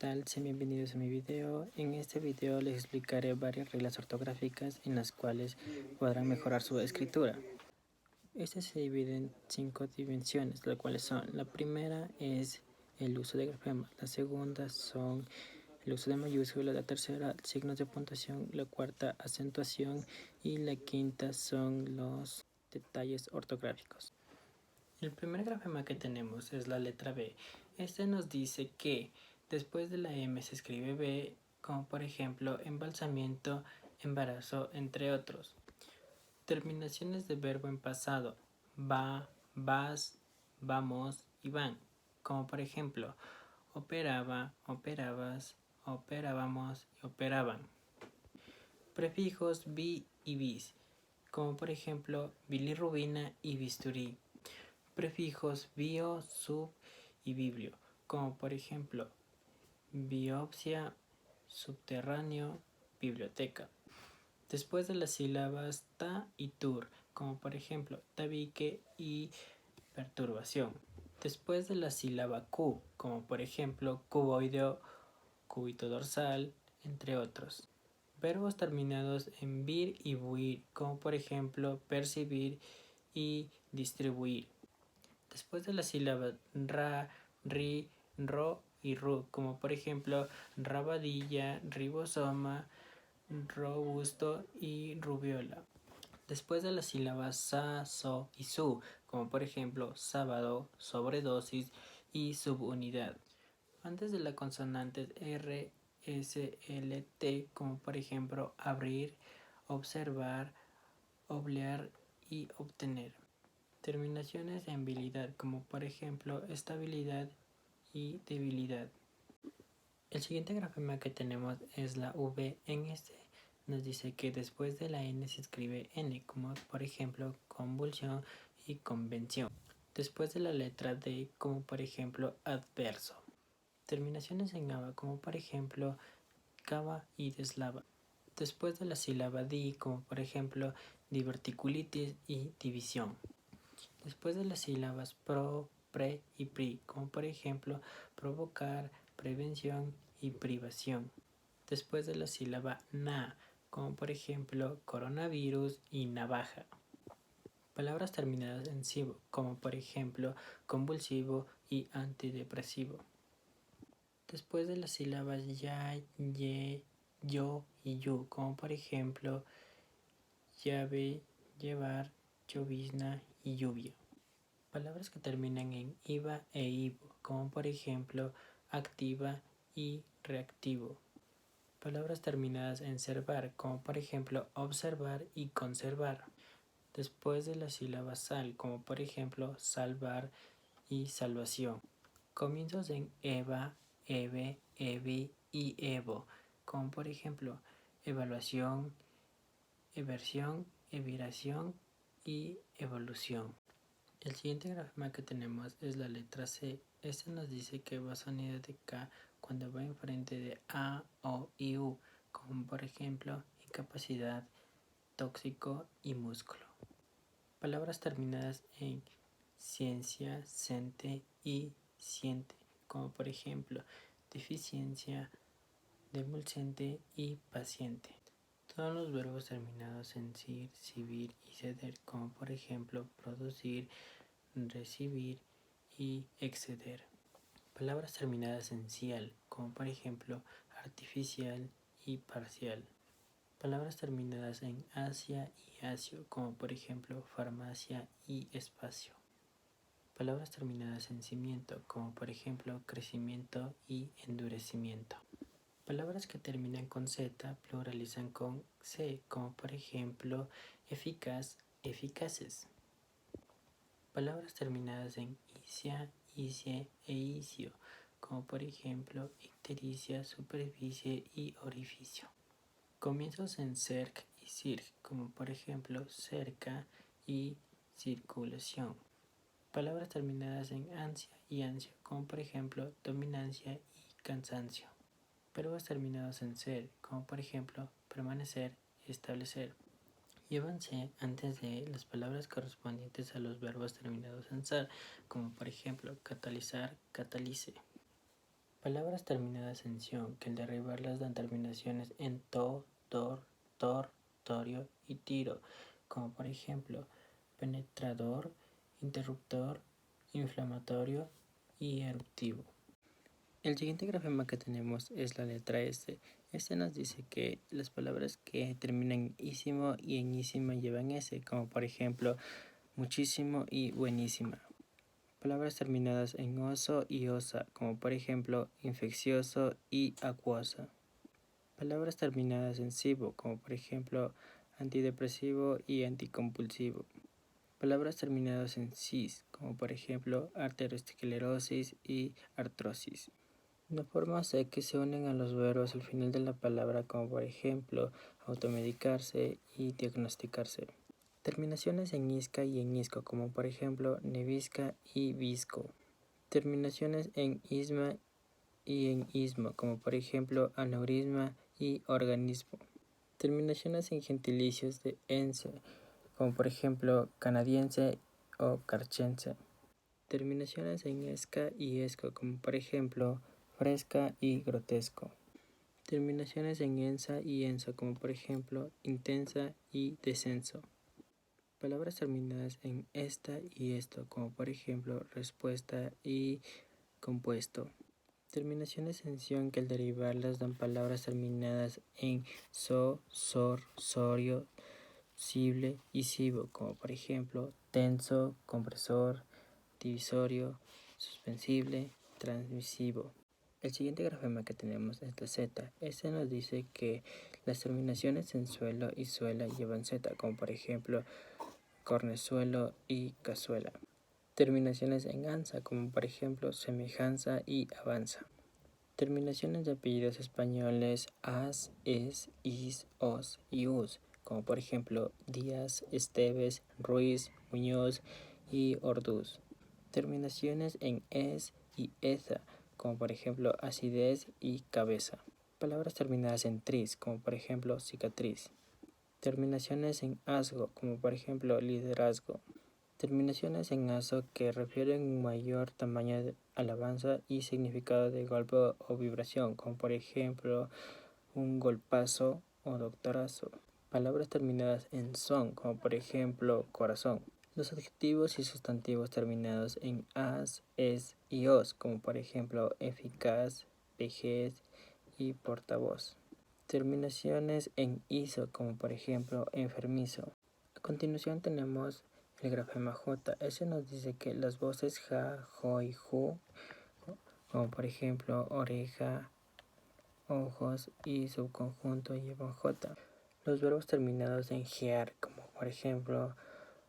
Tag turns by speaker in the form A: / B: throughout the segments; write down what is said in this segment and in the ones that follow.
A: tal? Sean bienvenidos a mi video. En este video les explicaré varias reglas ortográficas en las cuales podrán mejorar su escritura. Este se divide en 5 dimensiones, las cuales son: la primera es el uso de grafemas, la segunda son el uso de mayúsculas, la tercera signos de puntuación, la cuarta acentuación y la quinta son los detalles ortográficos. El primer grafema que tenemos es la letra B. Este nos dice que después de la M se escribe B, como por ejemplo embalsamiento, embarazo, entre otros. Terminaciones de verbo en pasado: va, vas, vamos y van, como por ejemplo operaba, operabas, operábamos y operaban. Prefijos bi y bis, como por ejemplo bilirrubina y bisturí. Prefijos bio, sub y biblio, como por ejemplo biopsia, subterráneo, biblioteca. Después de las sílabas ta y tur, como por ejemplo tabique y perturbación. Después de la sílaba q, como por ejemplo cuboideo, cúbito dorsal, entre otros. Verbos terminados en vir y buir, como por ejemplo percibir y distribuir. Después de las sílabas ra, ri, ro y ru, como por ejemplo rabadilla, ribosoma, robusto y rubiola. Después de las sílabas sa, so y su, como por ejemplo sábado, sobredosis y subunidad. Antes de la consonante r, s, l, t, como por ejemplo abrir, observar, oblear y obtener. Terminaciones en bilidad, como por ejemplo estabilidad y debilidad. El siguiente grafema que tenemos es la V. En este nos dice que después de la N se escribe N, como por ejemplo convulsión y convención. Después de la letra D, como por ejemplo adverso. Terminaciones en aba, como por ejemplo cava y deslava. Después de la sílaba di, como por ejemplo diverticulitis y división. Después de las sílabas pro, pre y pri, como por ejemplo provocar, prevención y privación. Después de la sílaba na, como por ejemplo coronavirus y navaja. Palabras terminadas en sivo, como por ejemplo convulsivo y antidepresivo. Después de las sílabas ya, ye, yo y yu, como por ejemplo llave, llevar, llovizna y lluvia. Palabras que terminan en iva e ivo, como por ejemplo activa y reactivo. Palabras terminadas en servar, como por ejemplo observar y conservar. Después de la sílaba sal, como por ejemplo salvar y salvación. Comienzos en eva, eve, evi y evo, como por ejemplo evaluación, eversión, eviración y evolución. El siguiente grafema que tenemos es la letra C. Este nos dice que va sonido de K cuando va enfrente de A, O y U, como por ejemplo incapacidad, tóxico y músculo. Palabras terminadas en ciencia, cente y siente, como por ejemplo deficiencia, demulcente y paciente. Todos los verbos terminados en cir, cibir y ceder, como por ejemplo producir, recibir y exceder. Palabras terminadas en cial, como por ejemplo artificial y parcial. Palabras terminadas en asia y asio, como por ejemplo farmacia y espacio. Palabras terminadas en cimiento, como por ejemplo crecimiento y endurecimiento. Palabras que terminan con z pluralizan con c, como por ejemplo eficaz, eficaces. Palabras terminadas en isia, isie e isio, como por ejemplo ictericia, superficie y orificio. Comienzos en cerc y circ, como por ejemplo cerca y circulación. Palabras terminadas en ansia y ansio, como por ejemplo dominancia y cansancio. Verbos terminados en ser, como por ejemplo permanecer, establecer. Llévanse antes de las palabras correspondientes a los verbos terminados en sar, como por ejemplo catalizar, catalice. Palabras terminadas en ción, que al derribarlas dan terminaciones en to, tor, torio y tiro, como por ejemplo penetrador, interruptor, inflamatorio y eruptivo. El siguiente grafema que tenemos es la letra S. Este nos dice que las palabras que terminan en ísimo y en ísima llevan S, como por ejemplo muchísimo y buenísima. Palabras terminadas en oso y osa, como por ejemplo infeccioso y acuosa. Palabras terminadas en sivo, como por ejemplo antidepresivo y anticompulsivo. Palabras terminadas en cis, como por ejemplo arteriosclerosis y artrosis. La forma C que se unen a los verbos al final de la palabra, como por ejemplo automedicarse y diagnosticarse. Terminaciones en isca y en isco, como por ejemplo nevisca y visco. Terminaciones en isma y en ismo, como por ejemplo aneurisma y organismo. Terminaciones en gentilicios de ense, como por ejemplo canadiense o carchense. Terminaciones en esca y esco, como por ejemplo fresca y grotesco. Terminaciones en ensa y enso, como por ejemplo intensa y descenso. Palabras terminadas en esta y esto, como por ejemplo respuesta y compuesto. Terminaciones en ción que al derivarlas dan palabras terminadas en so, sor, sorio, sible y sivo, como por ejemplo tenso, compresor, divisorio, suspensible, transmisivo. El siguiente grafema que tenemos es la Z. Este nos dice que las terminaciones en suelo y suela llevan Z, como por ejemplo cornezuelo y cazuela. Terminaciones en ansa, como por ejemplo semejanza y avanza. Terminaciones de apellidos españoles as, es, is, os y us, como por ejemplo Díaz, Esteves, Ruiz, Muñoz y Orduz. Terminaciones en es y eza, como por ejemplo acidez y cabeza. Palabras terminadas en tris, como por ejemplo cicatriz. Terminaciones en asgo, como por ejemplo liderazgo. Terminaciones en aso que refieren un mayor tamaño de alabanza y significado de golpe o vibración, como por ejemplo un golpazo o doctorazo. Palabras terminadas en son, como por ejemplo corazón. Los adjetivos y sustantivos terminados en as, es y os, como por ejemplo eficaz, vejez y portavoz. Terminaciones en iso, como por ejemplo enfermizo. A continuación tenemos el grafema J. Ese nos dice que las voces ja, jo y ju, como por ejemplo oreja, ojos y subconjunto llevan J. Los verbos terminados en gear, como por ejemplo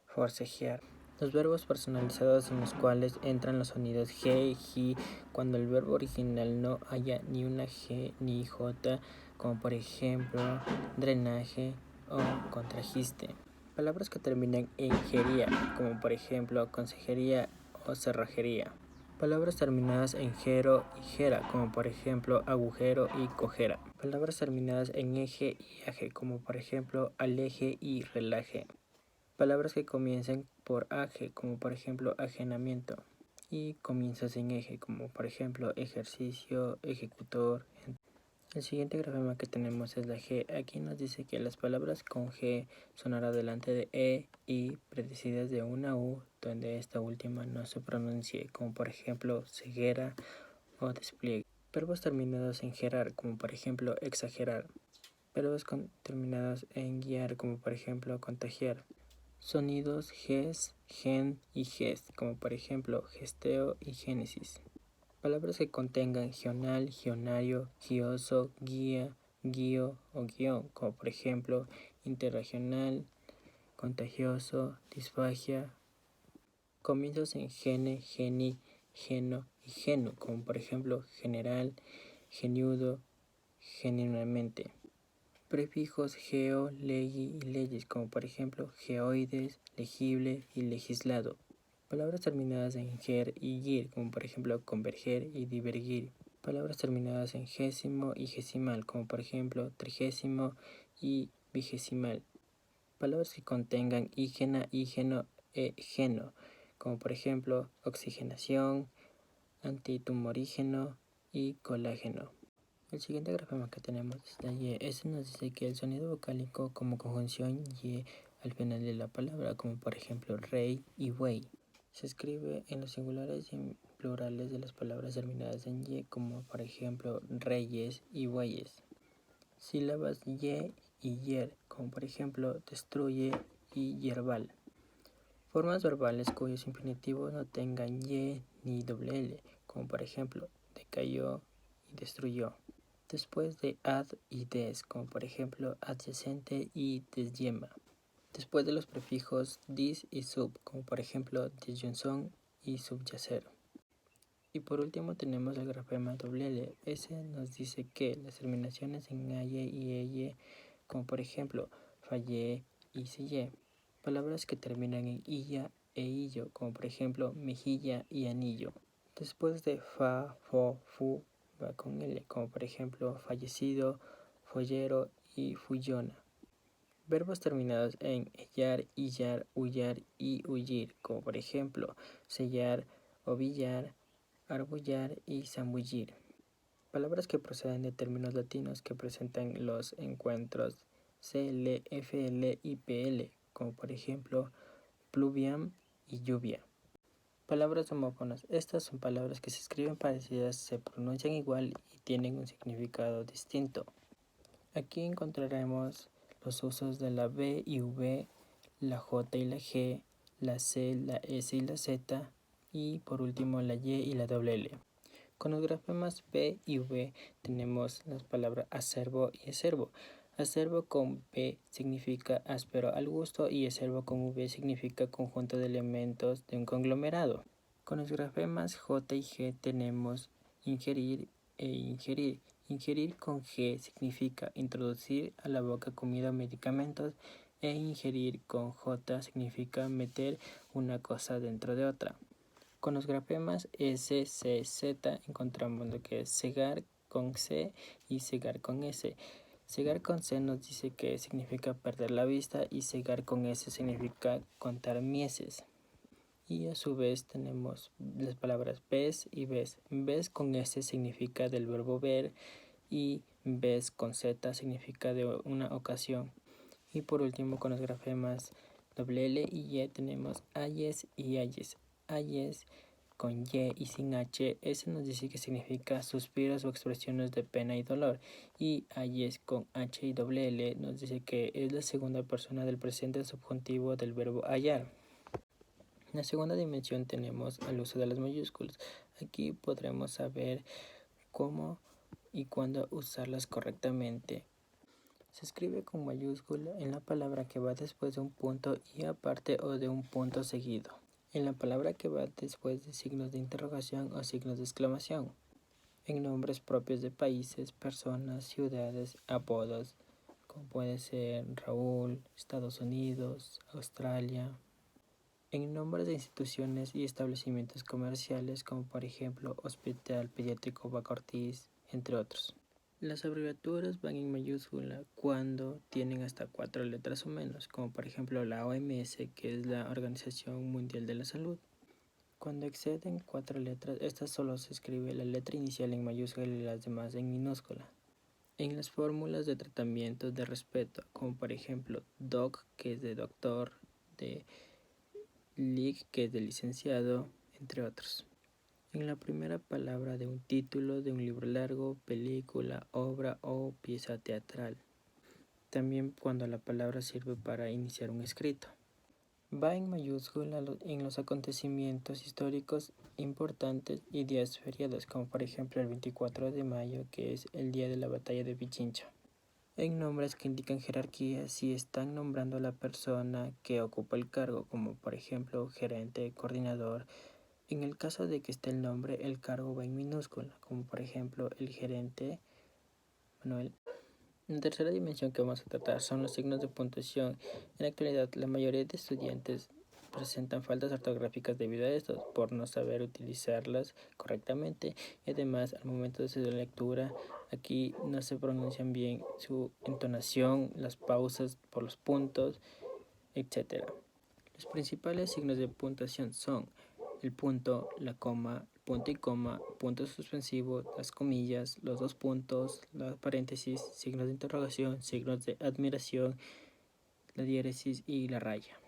A: forcejear. Los verbos personalizados en los cuales entran los sonidos G y J cuando el verbo original no haya ni una G ni J, como por ejemplo drenaje o contrajiste. Palabras que terminan en gería, como por ejemplo consejería o cerrajería. Palabras terminadas en gero y gera, como por ejemplo agujero y cojera. Palabras terminadas en eje y aje, como por ejemplo aleje y relaje. Palabras que comiencen por aje, como por ejemplo ajenamiento. Y comienzas en eje, como por ejemplo ejercicio, ejecutor. El siguiente grafema que tenemos es la G. Aquí nos dice que las palabras con G sonará delante de E y precedidas de una U, donde esta última no se pronuncie, como por ejemplo ceguera o despliegue. Verbos terminados en gerar, como por ejemplo exagerar. Verbos terminados en guiar, como por ejemplo contagiar. Sonidos ges, gen y gest, como por ejemplo gesteo y génesis. Palabras que contengan gional, gionario, gioso, guía, guío o guión, como por ejemplo interregional, contagioso, disfagia. Comienzos en gene, geni, geno y genu, como por ejemplo general, geniudo, genuinamente. Prefijos geo, legi y leyes, como por ejemplo geoides, legible y legislado. Palabras terminadas en ger y gir, como por ejemplo converger y divergir. Palabras terminadas en gésimo y gesimal, como por ejemplo trigésimo y vigesimal. Palabras que contengan ígena, ígeno e geno, como por ejemplo oxigenación, antitumorígeno, y colágeno. El siguiente grafema que tenemos es la Y. Este nos dice que el sonido vocálico como conjunción Y al final de la palabra, como por ejemplo rey y buey, se escribe en los singulares y en plurales de las palabras terminadas en Y, como por ejemplo reyes y bueyes. Sílabas Y y yer, como por ejemplo destruye y yerbal. Formas verbales cuyos infinitivos no tengan Y ni doble L, como por ejemplo decayó y destruyó. Después de ad y des, como por ejemplo adyacente y desyema. Después de los prefijos dis y sub, como por ejemplo disyunción y subyacer. Y por último tenemos el grafema doble L. Ese nos dice que las terminaciones en aye y eye, como por ejemplo fallé y selle. Palabras que terminan en illa e illo, como por ejemplo mejilla y anillo. Después de fa, fo, fu, va con L, como por ejemplo fallecido, follero y fullona. Verbos terminados en ellar, illar, huyar y huyir, como por ejemplo sellar, ovillar, arbullar y zambullir. Palabras que proceden de términos latinos que presentan los encuentros CL, FL y PL, como por ejemplo pluviam y lluvia. Palabras homófonas. Estas son palabras que se escriben parecidas, se pronuncian igual y tienen un significado distinto. Aquí encontraremos los usos de la B y V, la J y la G, la C, la S y la Z y por último la Y y la doble L. Con los grafemas B y V tenemos las palabras acervo y acervo. Acervo con B significa áspero al gusto y acervo con V significa conjunto de elementos de un conglomerado. Con los grafemas J y G tenemos ingerir e ingerir. Ingerir con G significa introducir a la boca comida o medicamentos e ingerir con J significa meter una cosa dentro de otra. Con los grafemas S, C, Z encontramos lo que es cegar con C y cegar con S. Cegar con C nos dice que significa perder la vista y cegar con S significa contar mieses. Y a su vez tenemos las palabras ves y ves. Ves con S significa del verbo ver y ves con Z significa de una ocasión. Y por último con los grafemas doble L y Y tenemos ayes y ayes. Ayes con Y y sin H, ese nos dice que significa suspiros o expresiones de pena y dolor. Y ayes con H y doble L nos dice que es la segunda persona del presente subjuntivo del verbo hallar. En la segunda dimensión tenemos el uso de las mayúsculas. Aquí podremos saber cómo y cuándo usarlas correctamente. Se escribe con mayúscula en la palabra que va después de un punto y aparte o de un punto seguido. En la palabra que va después de signos de interrogación o signos de exclamación. En nombres propios de países, personas, ciudades, apodos, como puede ser Raúl, Estados Unidos, Australia. En nombres de instituciones y establecimientos comerciales, como por ejemplo Hospital Pediátrico Baca Ortiz, entre otros. Las abreviaturas van en mayúscula cuando tienen hasta 4 letras o menos, como por ejemplo la OMS, que es la Organización Mundial de la Salud. Cuando exceden 4 letras, esta solo se escribe la letra inicial en mayúscula y las demás en minúscula. En las fórmulas de tratamiento de respeto, como por ejemplo DOC, que es de doctor, de LIC, que es de licenciado, entre otros. En la primera palabra de un título de un libro largo, película, obra o pieza teatral. También cuando la palabra sirve para iniciar un escrito. Va en mayúscula en los acontecimientos históricos importantes y días feriados, como por ejemplo el 24 de mayo, que es el día de la batalla de Pichincha. En nombres que indican jerarquía, si están nombrando a la persona que ocupa el cargo, como por ejemplo gerente, coordinador. En el caso de que esté el nombre, el cargo va en minúscula, como por ejemplo el gerente Manuel. La tercera dimensión que vamos a tratar son los signos de puntuación. En la actualidad, la mayoría de estudiantes presentan faltas ortográficas debido a esto, por no saber utilizarlas correctamente. Y además, al momento de su lectura, aquí no se pronuncian bien su entonación, las pausas por los puntos, etc. Los principales signos de puntuación son el punto, la coma, punto y coma, puntos suspensivos, las comillas, los dos puntos, las paréntesis, signos de interrogación, signos de admiración, la diéresis y la raya.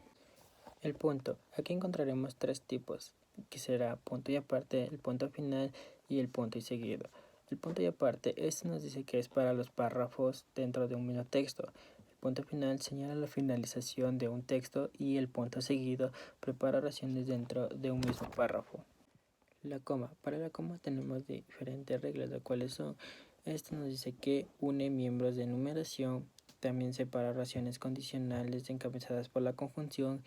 A: El punto. Aquí encontraremos tres tipos, que será punto y aparte, el punto final y el punto y seguido. El punto y aparte, este nos dice que es para los párrafos dentro de un mismo texto. El punto final señala la finalización de un texto y el punto seguido prepara oraciones dentro de un mismo párrafo. La coma. Para la coma tenemos diferentes reglas, las cuales son, esto nos dice que une miembros de enumeración, también separa oraciones condicionales encabezadas por la conjunción.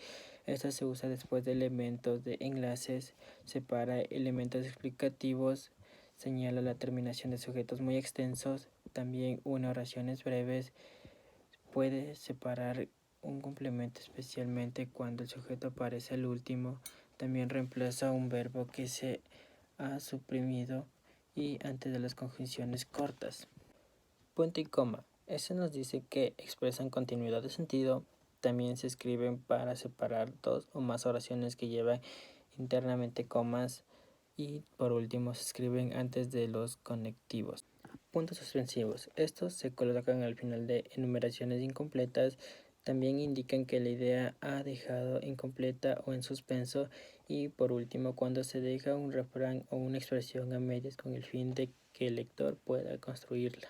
A: Esta se usa después de elementos de enlaces, separa elementos explicativos, señala la terminación de sujetos muy extensos, también une oraciones breves, puede separar un complemento especialmente cuando el sujeto aparece al último, también reemplaza un verbo que se ha suprimido y antes de las conjunciones cortas. Punto y coma. Eso nos dice que expresan continuidad de sentido. También se escriben para separar dos o más oraciones que llevan internamente comas y por último se escriben antes de los conectivos. Puntos suspensivos. Estos se colocan al final de enumeraciones incompletas. También indican que la idea ha dejado incompleta o en suspenso. Y por último, cuando se deja un refrán o una expresión a medias con el fin de que el lector pueda construirla.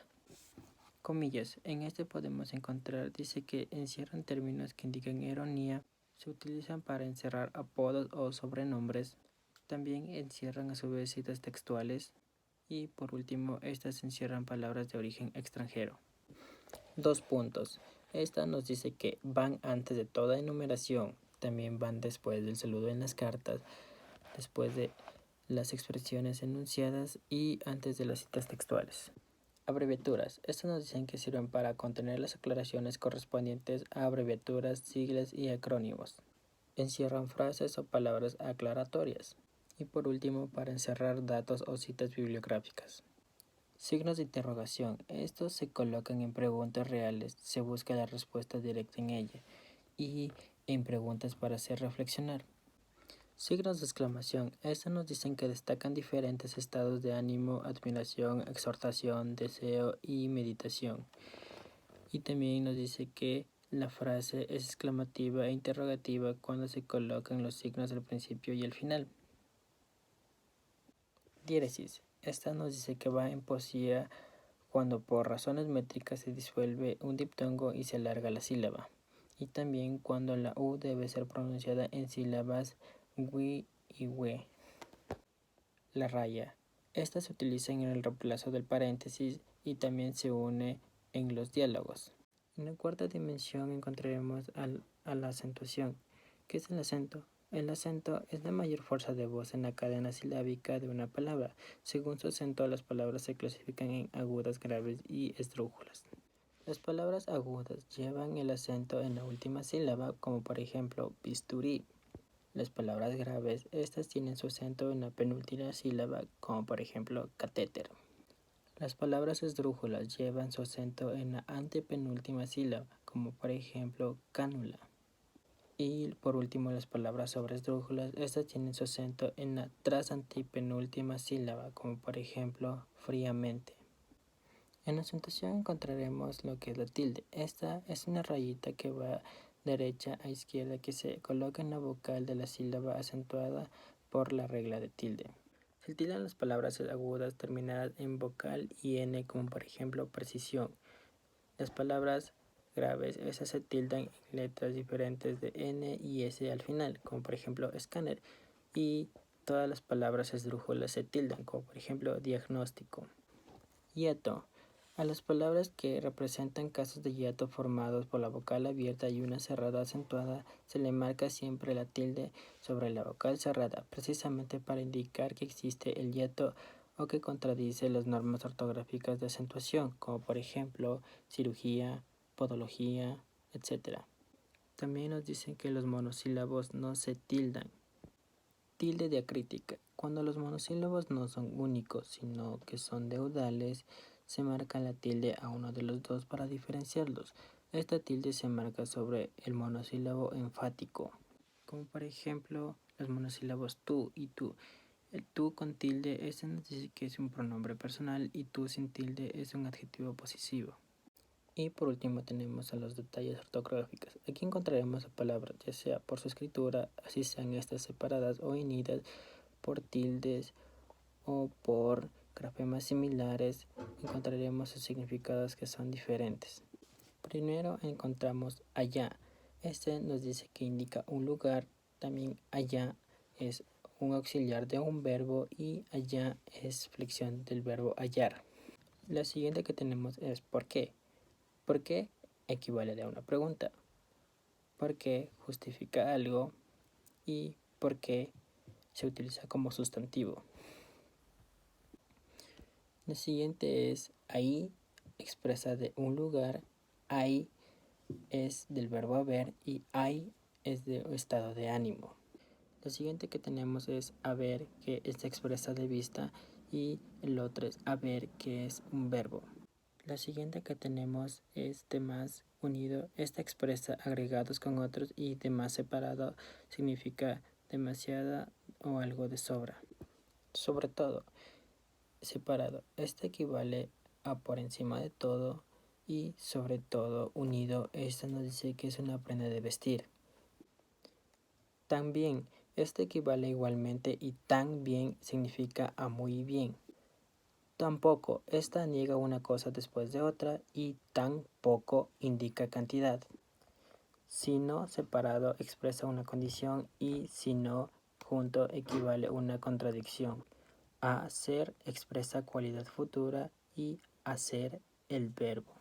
A: Comillas. En este podemos encontrar, dice que encierran términos que indican ironía, se utilizan para encerrar apodos o sobrenombres, también encierran a su vez citas textuales y por último estas encierran palabras de origen extranjero. Dos puntos. Esta nos dice que van antes de toda enumeración, también van después del saludo en las cartas, después de las expresiones enunciadas y antes de las citas textuales. Abreviaturas. Estas nos dicen que sirven para contener las aclaraciones correspondientes a abreviaturas, siglas y acrónimos. Encierran frases o palabras aclaratorias. Y por último, para encerrar datos o citas bibliográficas. Signos de interrogación. Estos se colocan en preguntas reales, se busca la respuesta directa en ella y en preguntas para hacer reflexionar. Signos de exclamación. Estos nos dicen que destacan diferentes estados de ánimo, admiración, exhortación, deseo y meditación. Y también nos dice que la frase es exclamativa e interrogativa cuando se colocan los signos al principio y al final. Diéresis. Esta nos dice que va en poesía cuando por razones métricas se disuelve un diptongo y se alarga la sílaba. Y también cuando la U debe ser pronunciada en sílabas wi y we. La raya. Esta se utiliza en el reemplazo del paréntesis y también se une en los diálogos. En la cuarta dimensión encontraremos a la acentuación. ¿Qué es el acento? El acento es la mayor fuerza de voz en la cadena silábica de una palabra. Según su acento, las palabras se clasifican en agudas, graves y esdrújulas. Las palabras agudas llevan el acento en la última sílaba, como por ejemplo bisturí. Las palabras graves, estas tienen su acento en la penúltima sílaba, como por ejemplo catéter. Las palabras esdrújulas llevan su acento en la antepenúltima sílaba, como por ejemplo cánula. Y por último, las palabras sobresdrújulas, estas tienen su acento en la trasantepenúltima sílaba, como por ejemplo fríamente. En la acentuación encontraremos lo que es la tilde. Esta es una rayita que va derecha a izquierda que se coloca en la vocal de la sílaba acentuada por la regla de tilde. Se tildan las palabras agudas terminadas en vocal y n, como por ejemplo precisión. Las palabras graves, esas se tildan en letras diferentes de n y s al final, como por ejemplo escáner. Y todas las palabras esdrújulas se tildan, como por ejemplo diagnóstico. Hiato. A las palabras que representan casos de hiato formados por la vocal abierta y una cerrada acentuada se le marca siempre la tilde sobre la vocal cerrada, precisamente para indicar que existe el hiato o que contradice las normas ortográficas de acentuación, como por ejemplo cirugía, podología, etc. También nos dicen que los monosílabos no se tildan. Tilde diacrítica. Cuando los monosílabos no son únicos, sino que son deudales, se marca la tilde a uno de los dos para diferenciarlos. Esta tilde se marca sobre el monosílabo enfático, como por ejemplo los monosílabos tú y tú. El tú con tilde, este nos dice que es un pronombre personal, y tú sin tilde es un adjetivo posesivo. Y por último tenemos a los detalles ortográficos. Aquí encontraremos la palabra, ya sea por su escritura, así sean estas separadas o unidas por tildes o por grafemas similares, encontraremos sus significados que son diferentes. Primero encontramos allá. Este nos dice que indica un lugar. También allá es un auxiliar de un verbo y allá es flexión del verbo hallar. La siguiente que tenemos es ¿por qué? ¿Por qué? Equivale a una pregunta. ¿Por qué justifica algo? Y ¿por qué se utiliza como sustantivo? La siguiente es ahí, expresa de un lugar. Ahí es del verbo haber y hay es de estado de ánimo. Lo siguiente que tenemos es haber, que es expresa de vista, y el otro es haber, que es un verbo. La siguiente que tenemos es de más unido. Esta expresa agregados con otros, y de más separado significa demasiada o algo de sobra. Sobre todo, separado. Este equivale a por encima de todo, y sobre todo unido, esta nos dice que es una prenda de vestir. También, este equivale igualmente, y tan bien significa a muy bien. Tampoco, esta niega una cosa después de otra, y tan poco indica cantidad. Si no separado expresa una condición, y si no junto equivale a una contradicción. A ser expresa cualidad futura y hacer el verbo.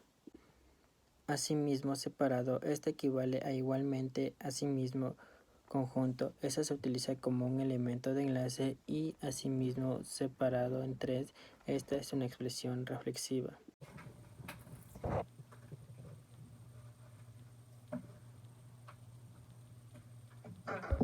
A: Asimismo separado, este equivale a igualmente, asimismo conjunto. Esta se utiliza como un elemento de enlace, y asimismo separado en tres, esta es una expresión reflexiva.